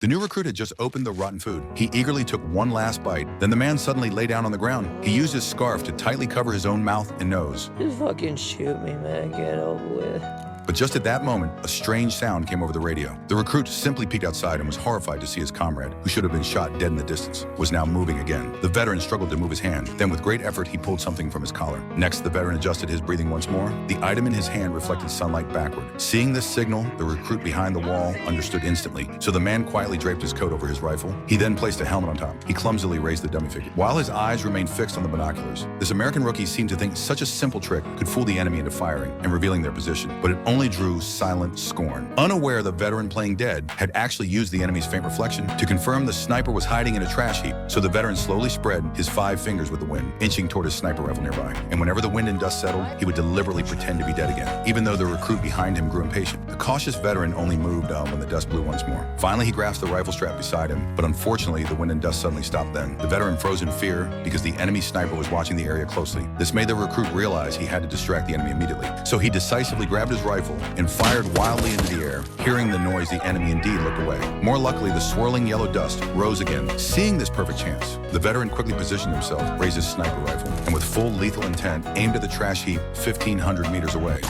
The new recruit had just opened the rotten food. He eagerly took one last bite. Then the man suddenly lay down on the ground. He used his scarf to tightly cover his own mouth and nose. Just fucking shoot me, man. Get over with. But just at that moment, a strange sound came over the radio. The recruit simply peeked outside and was horrified to see his comrade, who should have been shot dead in the distance, was now moving again. The veteran struggled to move his hand. Then with great effort, he pulled something from his collar. Next, the veteran adjusted his breathing once more. The item in his hand reflected sunlight backward. Seeing this signal, the recruit behind the wall understood instantly. So the man quietly draped his coat over his rifle. He then placed a helmet on top. He clumsily raised the dummy figure, while his eyes remained fixed on the binoculars. This American rookie seemed to think such a simple trick could fool the enemy into firing and revealing their position, but it only drew silent scorn. Unaware the veteran playing dead had actually used the enemy's faint reflection to confirm the sniper was hiding in a trash heap, so the veteran slowly spread his 5 fingers with the wind, inching toward his sniper rifle nearby. And whenever the wind and dust settled, he would deliberately pretend to be dead again, even though the recruit behind him grew impatient. The cautious veteran only moved when the dust blew once more. Finally, he grasped the rifle strap beside him, but unfortunately, the wind and dust suddenly stopped then. The veteran froze in fear because the enemy sniper was watching the area closely. This made the recruit realize he had to distract the enemy immediately. So he decisively grabbed his rifle and fired wildly into the air. Hearing the noise, the enemy indeed looked away. More luckily, the swirling yellow dust rose again. Seeing this perfect chance, the veteran quickly positioned himself, raised his sniper rifle, and with full lethal intent, aimed at the trash heap 1,500 meters away.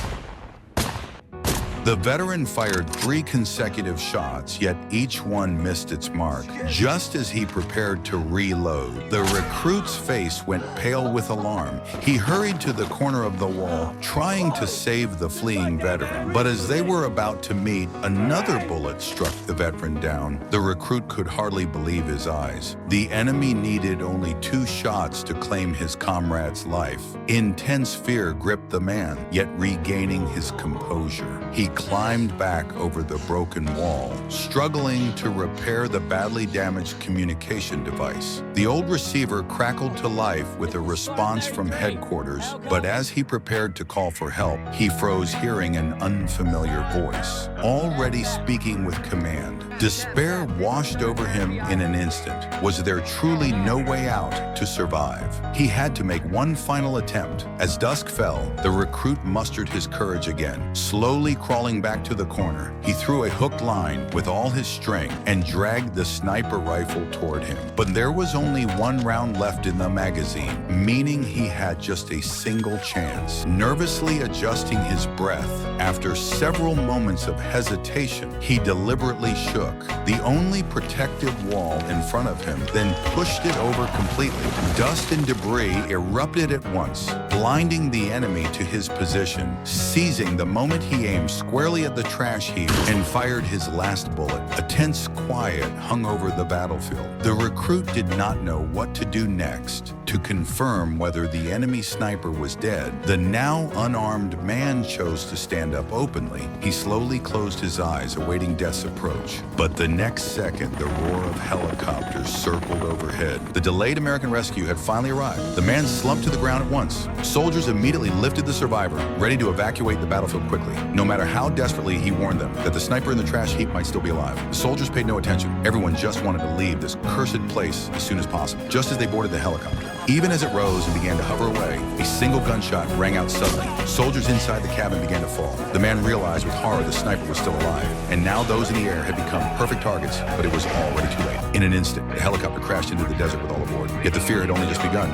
The veteran fired 3 consecutive shots, yet each one missed its mark. Just as he prepared to reload, the recruit's face went pale with alarm. He hurried to the corner of the wall, trying to save the fleeing veteran. But as they were about to meet, another bullet struck the veteran down. The recruit could hardly believe his eyes. The enemy needed only 2 shots to claim his comrade's life. Intense fear gripped the man, yet regaining his composure, he climbed back over the broken wall, struggling to repair the badly damaged communication device. The old receiver crackled to life with a response from headquarters, but as he prepared to call for help, he froze, hearing an unfamiliar voice, already speaking with command. Despair washed over him in an instant. Was there truly no way out to survive? He had to make one final attempt. As dusk fell, the recruit mustered his courage again. Slowly crawling back to the corner, he threw a hooked line with all his strength and dragged the sniper rifle toward him. But there was only 1 round left in the magazine, meaning he had just a single chance. Nervously adjusting his breath, after several moments of hesitation, he deliberately shook the only protective wall in front of him, then pushed it over completely. Dust and debris erupted at once, blinding the enemy to his position. Seizing the moment, he aimed squarely at the trash heap and fired his last bullet. A tense quiet hung over the battlefield. The recruit did not know what to do next. To confirm whether the enemy sniper was dead, the now unarmed man chose to stand up openly. He slowly closed his eyes, awaiting death's approach. But the next second, the roar of helicopters circled overhead. The delayed American rescue had finally arrived. The man slumped to the ground at once. Soldiers immediately lifted the survivor, ready to evacuate the battlefield quickly. No matter how desperately he warned them that the sniper in the trash heap might still be alive, the soldiers paid no attention. Everyone just wanted to leave this cursed place as soon as possible. Just as they boarded the helicopter, even as it rose and began to hover away, a single gunshot rang out suddenly. Soldiers inside the cabin began to fall. The man realized with horror the sniper was still alive, and now those in the air had become perfect targets, but it was already too late. In an instant, the helicopter crashed into the desert with all aboard. Yet the fear had only just begun.